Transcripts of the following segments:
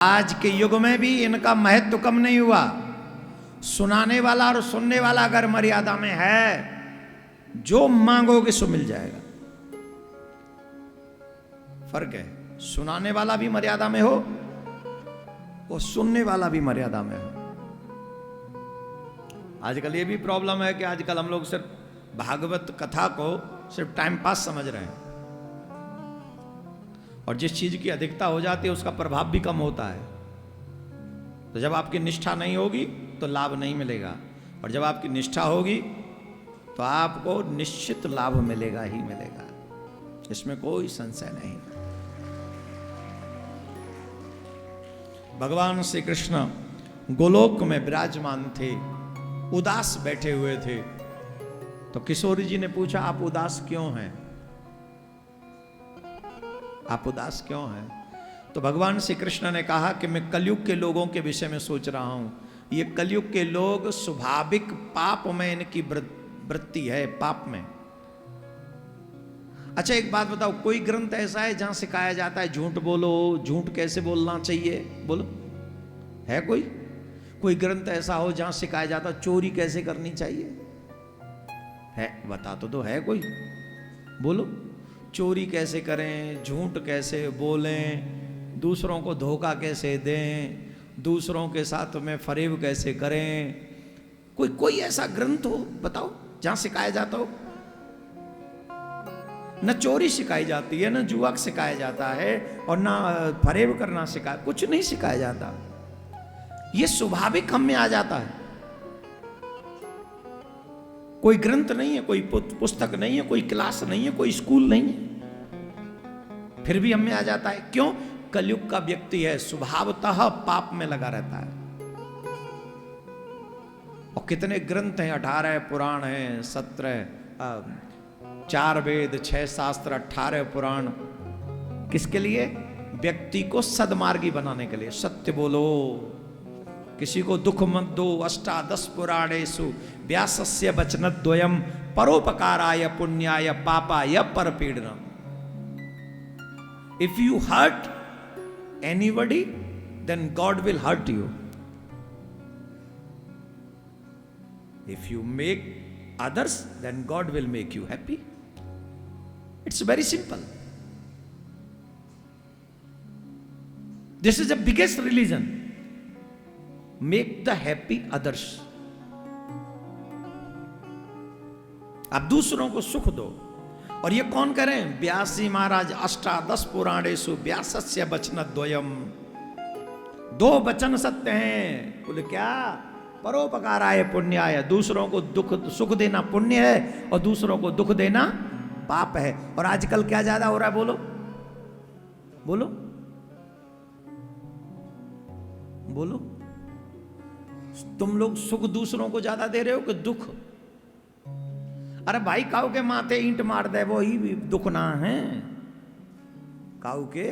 आज के युग में भी इनका महत्व कम नहीं हुआ। सुनाने वाला और सुनने वाला अगर मर्यादा में है, जो मांगोगे सो मिल जाएगा। फर्क है, सुनाने वाला भी मर्यादा में हो और सुनने वाला भी मर्यादा में हो। आजकल ये भी प्रॉब्लम है कि आजकल हम लोग सिर्फ भागवत कथा को सिर्फ टाइम पास समझ रहे हैं, और जिस चीज की अधिकता हो जाती है उसका प्रभाव भी कम होता है। तो जब आपकी निष्ठा नहीं होगी तो लाभ नहीं मिलेगा, और जब आपकी निष्ठा होगी तो आपको निश्चित लाभ मिलेगा ही मिलेगा, इसमें कोई संशय नहीं। भगवान श्री कृष्ण गोलोक में विराजमान थे, उदास बैठे हुए थे। तो किशोरी जी ने पूछा, आप उदास क्यों हैं? आप उदास क्यों हैं? तो भगवान श्री कृष्ण ने कहा कि मैं कलयुग के लोगों के विषय में सोच रहा हूं। ये कलयुग के लोग स्वाभाविक पाप में इनकी वृत्ति है, पाप में। अच्छा एक बात बताओ, कोई ग्रंथ ऐसा है जहां सिखाया जाता है झूठ बोलो, झूठ कैसे बोलना चाहिए? बोलो, है कोई ग्रंथ ऐसा हो जहां सिखाया जाता चोरी कैसे करनी चाहिए? है? बता तो दो, है कोई? बोलो, चोरी कैसे करें, झूठ कैसे बोलें, दूसरों को धोखा कैसे दें, दूसरों के साथ में फरेब कैसे करें? कोई ऐसा ग्रंथ हो बताओ जहां सिखाया जाता हो? न चोरी सिखाई जाती है, न जुआ सिखाया जाता है, और न फरेब करना सिखाया, कुछ नहीं सिखाया जाता। ये स्वाभाविक हम में आ जाता है। कोई ग्रंथ नहीं है, कोई पुस्तक नहीं है, कोई क्लास नहीं है, कोई स्कूल नहीं है, फिर भी हम में आ जाता है। क्यों? कलयुग का व्यक्ति है, स्वभावतः पाप में लगा रहता है। और कितने ग्रंथ हैं, 18 पुराण हैं, 4 वेद, 6 शास्त्र, 18 पुराण। किसके लिए? व्यक्ति को सदमार्गी बनाने के लिए। सत्य बोलो, किसी को दुख मत दो। 18 पुराणेषु व्यासस्य वचनद्वयम् परोपकाराय पुण्याय पापाय परपीडनम्। If you hurt anybody, then God will hurt you. If you make others, then God will make you happy. It's very simple. This is the biggest religion. Make the happy others. आप दूसरों को सुख दो। और ये कौन करें? व्यास जी महाराज 18 पुराणेषु व्यासस्य वचनद्वयम्। 2 वचन सत्य हैं। बोले क्या? परोपकाराय पुण्याय। दूसरों को सुख देना पुण्य है, और दूसरों को दुख देना पाप है। और आजकल क्या ज्यादा हो रहा है? बोलो बोलो बोलो। तुम लोग सुख दूसरों को ज्यादा दे रहे हो कि दुख? अरे भाई, काऊ के माथे ईंट मार दे वो ही दुख ना है? काऊ के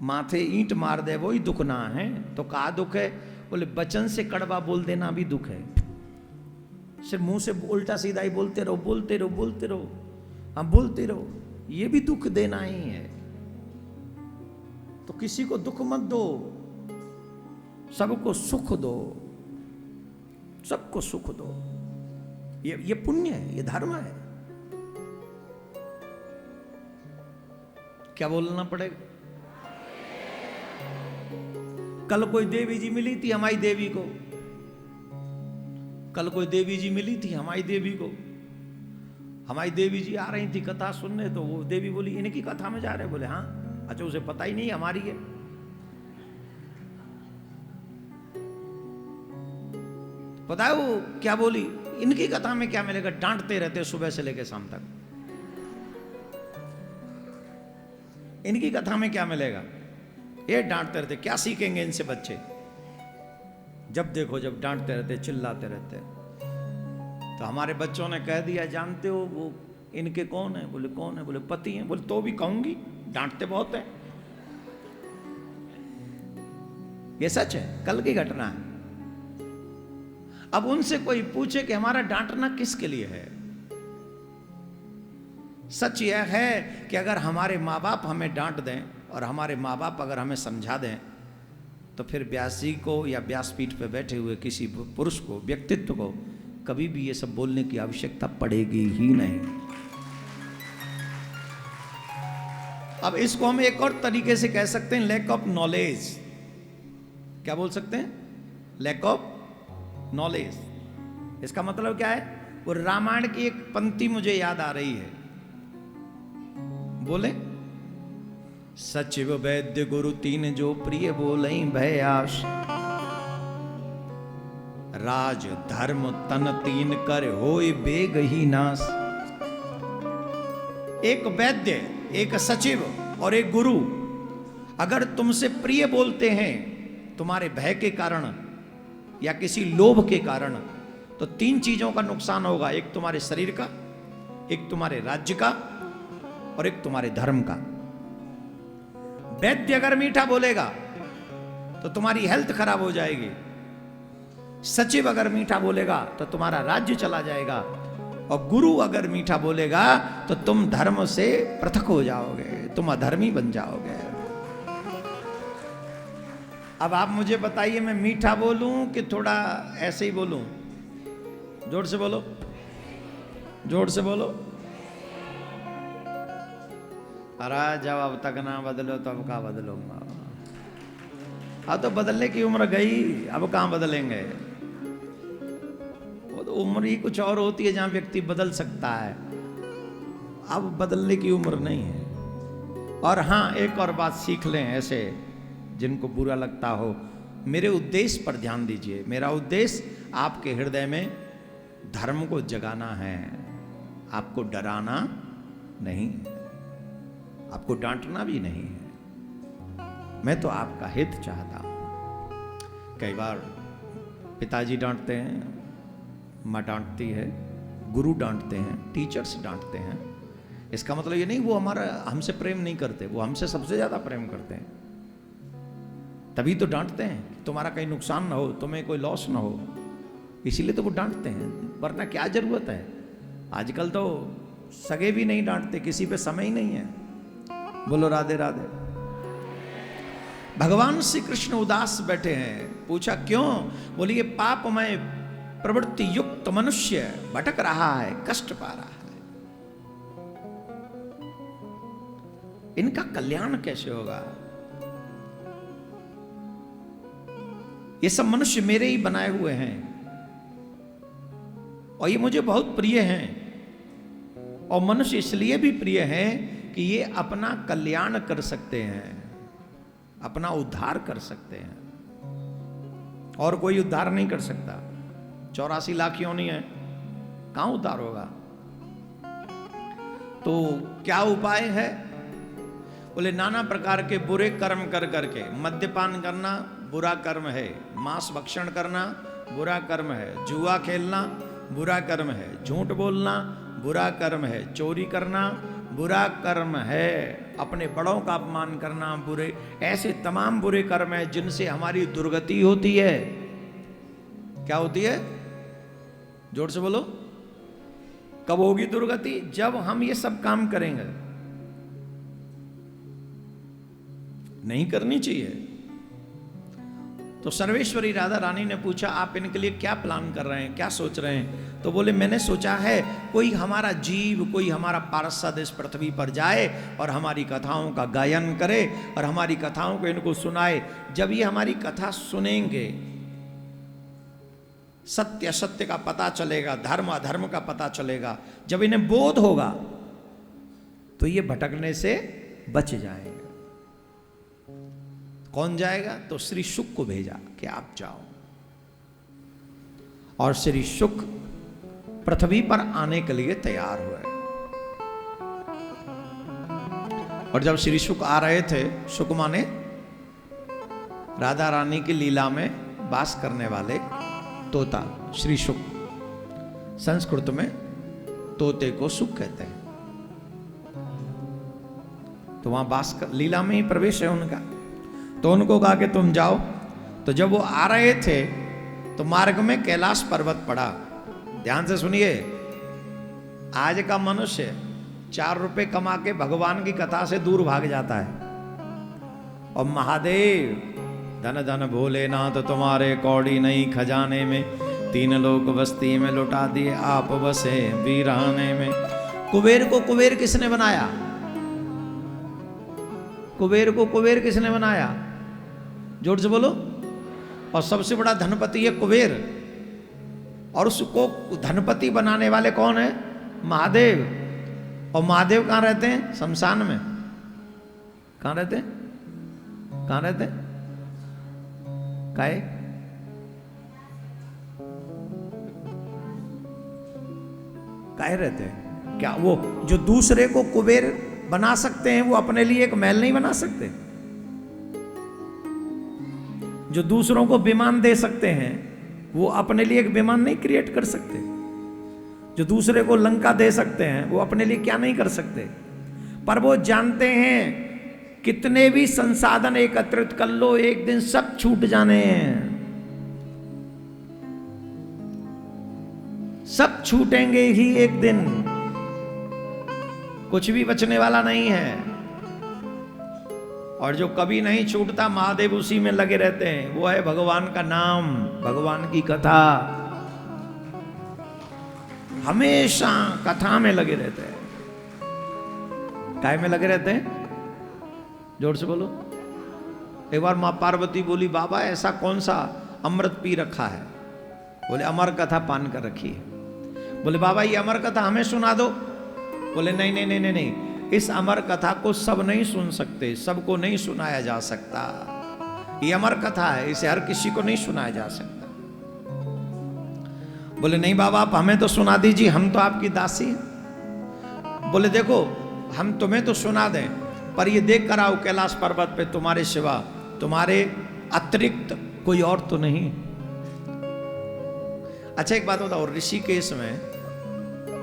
माथे ईंट मार दे वो ही दुख ना है? तो का दुख है? बोले बचन से कड़वा बोल देना भी दुख है। सिर्फ मुंह से उल्टा सीधा ही बोलते रहो, बोलते रहो, बोलते रहो, हम बोलते रहो, ये भी दुख देना ही है। तो किसी को दुख मत दो, सबको सुख दो, सबको सुख दो। ये पुण्य है, ये धर्म है। क्या बोलना पड़ेगा? कल कोई देवी जी मिली थी हमारी देवी को, कल कोई देवी जी मिली थी हमारी देवी को। हमारी देवी जी आ रही थी कथा सुनने, तो वो देवी बोली इनकी कथा में जा रहे? बोले हाँ। अच्छा, उसे पता ही नहीं हमारी है। पता है वो क्या बोली? इनकी कथा में क्या मिलेगा? डांटते रहते सुबह से लेकर शाम तक। इनकी कथा में क्या मिलेगा? ये डांटते रहते, क्या सीखेंगे इनसे बच्चे? जब देखो जब डांटते रहते, चिल्लाते रहते। तो हमारे बच्चों ने कह दिया, जानते हो वो इनके कौन है? बोले कौन है? बोले पति हैं। बोले तो भी कहूंगी, डांटते बहुत है। ये सच है, कल की घटना है। अब उनसे कोई पूछे कि हमारा डांटना किसके लिए है? सच यह है कि अगर हमारे माँ बाप हमें डांट दें और हमारे माँ बाप अगर हमें समझा दें तो फिर व्यास जी को या व्यासपीठ पर बैठे हुए किसी पुरुष को, व्यक्तित्व को कभी भी ये सब बोलने की आवश्यकता पड़ेगी ही नहीं। अब इसको हम एक और तरीके से कह सकते हैं, लैक ऑफ नॉलेज। क्या बोल सकते हैं? Lack of knowledge. इसका मतलब क्या है? वो रामायण की एक पंक्ति मुझे याद आ रही है, बोले, सचिव वैद्य गुरु तीन जो प्रिय बोले भयास, राज धर्म तन तीन कर होए बेग ही नाश। एक वैद्य, एक सचिव और एक गुरु अगर तुमसे प्रिय बोलते हैं तुम्हारे भय के कारण या किसी लोभ के कारण, तो तीन चीजों का नुकसान होगा। एक तुम्हारे शरीर का, एक तुम्हारे राज्य का और एक तुम्हारे धर्म का। वैद्य अगर मीठा बोलेगा तो तुम्हारी हेल्थ खराब हो जाएगी, सचिव अगर मीठा बोलेगा तो तुम्हारा राज्य चला जाएगा, और गुरु अगर मीठा बोलेगा तो तुम धर्म से पृथक हो जाओगे, तुम अधर्मी बन जाओगे। अब आप मुझे बताइए, मैं मीठा बोलूं कि थोड़ा ऐसे ही बोलूं? जोर से बोलो, जोर से बोलो। अरे जब अब तक ना बदलो तो अब कहाँ बदलूंगा? अब तो बदलने की उम्र गई, अब कहाँ बदलेंगे? वो तो उम्र ही कुछ और होती है जहां व्यक्ति बदल सकता है, अब बदलने की उम्र नहीं है। और हाँ, एक और बात सीख लें, ऐसे जिनको बुरा लगता हो, मेरे उद्देश्य पर ध्यान दीजिए। मेरा उद्देश्य आपके हृदय में धर्म को जगाना है, आपको डराना नहीं, आपको डांटना भी नहीं है। मैं तो आपका हित चाहता हूं। कई बार पिताजी डांटते हैं, माँ डांटती है, गुरु डांटते हैं, टीचर्स डांटते हैं। इसका मतलब ये नहीं वो हमारा हमसे प्रेम नहीं करते, वो हमसे सबसे ज्यादा प्रेम करते हैं, तभी तो डांटते हैं कि तुम्हारा कहीं नुकसान ना हो, तुम्हें कोई लॉस ना हो, इसीलिए तो वो डांटते हैं, वरना क्या जरूरत है। आजकल तो सगे भी नहीं डांटते, किसी पे समय ही नहीं है। बोलो राधे राधे। भगवान श्री कृष्ण उदास बैठे हैं। पूछा क्यों? बोले ये पापमय प्रवृत्ति युक्त मनुष्य भटक रहा है, कष्ट पा रहा है, इनका कल्याण कैसे होगा? ये सब मनुष्य मेरे ही बनाए हुए हैं और ये मुझे बहुत प्रिय हैं, और मनुष्य इसलिए भी प्रिय हैं कि ये अपना कल्याण कर सकते हैं, अपना उद्धार कर सकते हैं, और कोई उद्धार नहीं कर सकता। 84 लाख योनि है, कहां उद्धार होगा? तो क्या उपाय है? बोले नाना प्रकार के बुरे कर्म कर करके, मद्यपान करना बुरा कर्म है, मांस भक्षण करना बुरा कर्म है, जुआ खेलना बुरा कर्म है, झूठ बोलना बुरा कर्म है, चोरी करना बुरा कर्म है, अपने बड़ों का अपमान करना बुरे, ऐसे तमाम बुरे कर्म है जिनसे हमारी दुर्गति होती है। क्या होती है? जोर से बोलो। कब होगी दुर्गति? जब हम ये सब काम करेंगे। नहीं करनी चाहिए। तो सर्वेश्वरी राधा रानी ने पूछा आप इनके लिए क्या प्लान कर रहे हैं, क्या सोच रहे हैं? तो बोले मैंने सोचा है कोई हमारा जीव, कोई हमारा पार्षद इस पृथ्वी पर जाए और हमारी कथाओं का गायन करे और हमारी कथाओं को इनको सुनाए। जब ये हमारी कथा सुनेंगे, सत्य असत्य का पता चलेगा, धर्म अधर्म का पता चलेगा, जब इन्हें बोध होगा तो ये भटकने से बच जाएंगे। कौन जाएगा? तो श्री शुक को भेजा कि आप जाओ, और श्री शुक पृथ्वी पर आने के लिए तैयार हुए। और जब श्री शुक आ रहे थे, शुक माने राधा रानी की लीला में वास करने वाले तोता, श्री शुक, संस्कृत में तोते को सुख कहते हैं। तो वहां वास कर, लीला में ही प्रवेश है उनका। तो उनको कहा कि तुम जाओ। तो जब वो आ रहे थे तो मार्ग में कैलाश पर्वत पड़ा। ध्यान से सुनिए, आज का मनुष्य 4 रुपए कमा के भगवान की कथा से दूर भाग जाता है, और महादेव धन धन भोलेनाथ तुम्हारे कौड़ी नहीं खजाने में, तीन लोग बस्ती में लुटा दिए आप बसे वीराने में। कुबेर को कुबेर किसने बनाया? कुबेर को कुबेर किसने बनाया? जोर से बोलो। और सबसे बड़ा धनपति है कुबेर, और उसको धनपति बनाने वाले कौन है? महादेव। और महादेव कहाँ रहते हैं? शमशान में। कहाँ रहते हैं? कहाँ रहते हैं? काहे? काहे रहते हैं? क्या वो जो दूसरे को कुबेर बना सकते हैं वो अपने लिए एक महल नहीं बना सकते? जो दूसरों को विमान दे सकते हैं वो अपने लिए एक विमान नहीं क्रिएट कर सकते? जो दूसरे को लंका दे सकते हैं वो अपने लिए क्या नहीं कर सकते? पर वो जानते हैं कितने भी संसाधन एकत्रित कर लो, एक दिन सब छूट जाने हैं, सब छूटेंगे ही एक दिन, कुछ भी बचने वाला नहीं है। और जो कभी नहीं छूटता, महादेव उसी में लगे रहते हैं, वो है भगवान का नाम, भगवान की कथा। हमेशा कथा में लगे रहते हैं। काय में लगे रहते हैं? जोर से बोलो। एक बार मां पार्वती बोली, बाबा ऐसा कौन सा अमृत पी रखा है? बोले अमर कथा पान कर रखी है। बोले बाबा ये अमर कथा हमें सुना दो। बोले नहीं नहीं नहीं नहीं नहीं, इस अमर कथा को सब नहीं सुन सकते, सबको नहीं सुनाया जा सकता। ये अमर कथा है, इसे हर किसी को नहीं सुनाया जा सकता। बोले नहीं बाबा आप हमें तो सुना दीजिए, हम तो आपकी दासी हैं। बोले देखो हम तुम्हें तो सुना दें, पर ये देख कर आओ कैलाश पर्वत पे तुम्हारे सिवा, तुम्हारे अतिरिक्त कोई और तो नहीं। अच्छा एक बात बताओ, ऋषिकेश में,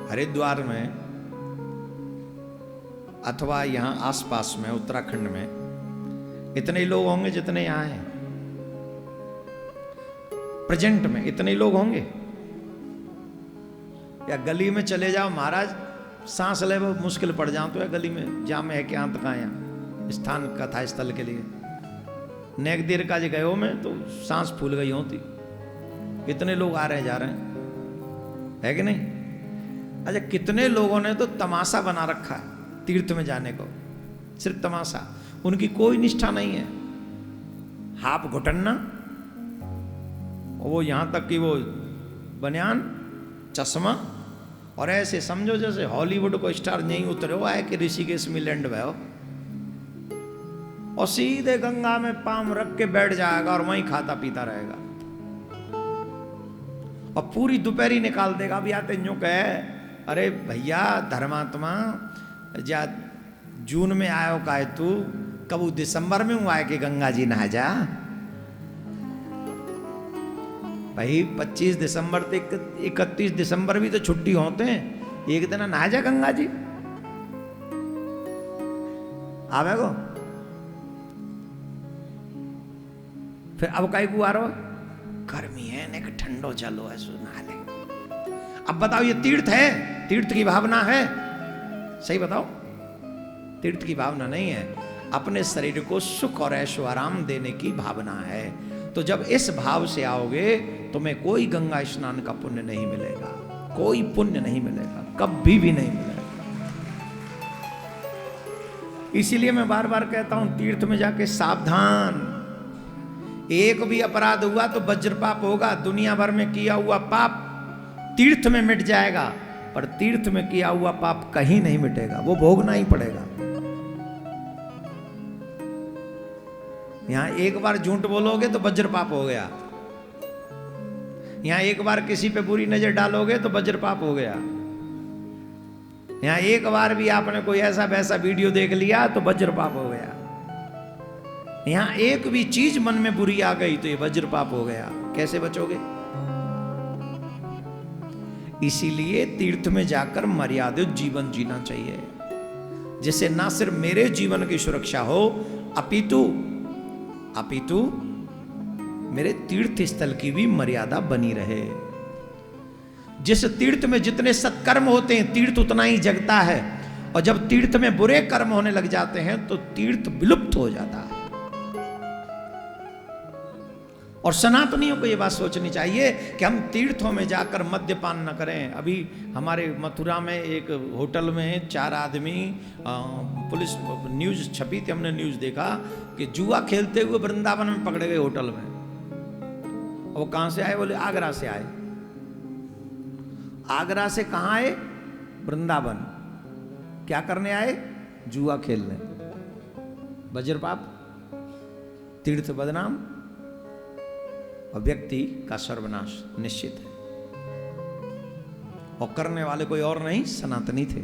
हरिद्वार में, अथवा यहां आसपास में उत्तराखंड में इतने लोग होंगे जितने यहां हैं? प्रेजेंट में इतने लोग होंगे? या गली में चले जाओ महाराज, सांस ले वो मुश्किल पड़ जाओ तो, या गली में जाम है क्या तक आया स्थान कथा स्थल के लिए नेक देर का जो गए हो में तो सांस फूल गई होती, इतने लोग आ रहे हैं जा रहे हैं, है कि नहीं? अच्छा कितने लोगों ने तो तमाशा बना रखा है तीर्थ में जाने को, सिर्फ तमाशा, उनकी कोई निष्ठा नहीं है। हाफ घुटन्ना, वो यहां तक कि वो बनियान, चश्मा, और ऐसे समझो जैसे हॉलीवुड को स्टार नहीं उतरे हो आए कि ऋषिकेश में लैंड हुए हो, और सीधे गंगा में पाम रख के बैठ जाएगा और वहीं खाता पीता रहेगा, और पूरी दोपहरी निकाल देगा। अभी आते यूं कहे अरे भैया धर्मात्मा, जा जून में आयो का है तू, कब दिसंबर में हुआ है कि गंगा जी नहा जा? भाई 25 दिसंबर से 31 दिसंबर भी तो छुट्टी होते हैं, एक दिन नहा जा गंगा जी आवे को। फिर अब कई को आ रहा गर्मी है ने ठंडो चलो है नहा ले। अब बताओ ये तीर्थ है? तीर्थ की भावना है? सही बताओ, तीर्थ की भावना नहीं है, अपने शरीर को सुख और ऐशो आराम देने की भावना है। तो जब इस भाव से आओगे तुम्हें कोई गंगा स्नान का पुण्य नहीं मिलेगा, कोई पुण्य नहीं मिलेगा, कभी भी नहीं मिलेगा। इसीलिए मैं बार बार कहता हूं तीर्थ में जाके सावधान, एक भी अपराध हुआ तो वज्रपाप होगा। दुनिया भर में किया हुआ पाप तीर्थ में मिट जाएगा, पर तीर्थ में किया हुआ पाप कहीं नहीं मिटेगा, वो भोगना ही पड़ेगा। यहां एक बार झूठ बोलोगे तो वज्रपाप हो गया, यहां एक बार किसी पे बुरी नजर डालोगे तो वज्रपाप हो गया, यहां एक बार भी आपने कोई ऐसा वैसा वीडियो देख लिया तो वज्रपाप हो गया, यहां एक भी चीज मन में बुरी आ गई तो ये वज्रपाप हो गया। कैसे बचोगे? इसीलिए तीर्थ में जाकर मर्यादित जीवन जीना चाहिए, जिससे ना सिर्फ मेरे जीवन की सुरक्षा हो अपितु मेरे तीर्थ स्थल की भी मर्यादा बनी रहे। जिस तीर्थ में जितने सत्कर्म होते हैं तीर्थ उतना ही जगता है, और जब तीर्थ में बुरे कर्म होने लग जाते हैं तो तीर्थ विलुप्त हो जाता है। और सनातनियों को ये बात सोचनी चाहिए कि हम तीर्थों में जाकर मद्यपान न करें। अभी हमारे मथुरा में एक होटल में 4 आदमी, पुलिस न्यूज़ छपी थी, हमने न्यूज़ देखा कि जुआ खेलते हुए वृंदावन में पकड़े गए होटल में। वो कहाँ से आए? बोले आगरा से आए। आगरा से कहाँ आए? वृंदावन। क्या करने आए? जुआ खेलने। वज्रपाप, तीर्थ बदनाम और व्यक्ति का सर्वनाश निश्चित है। और करने वाले कोई और नहीं, सनातनी थे।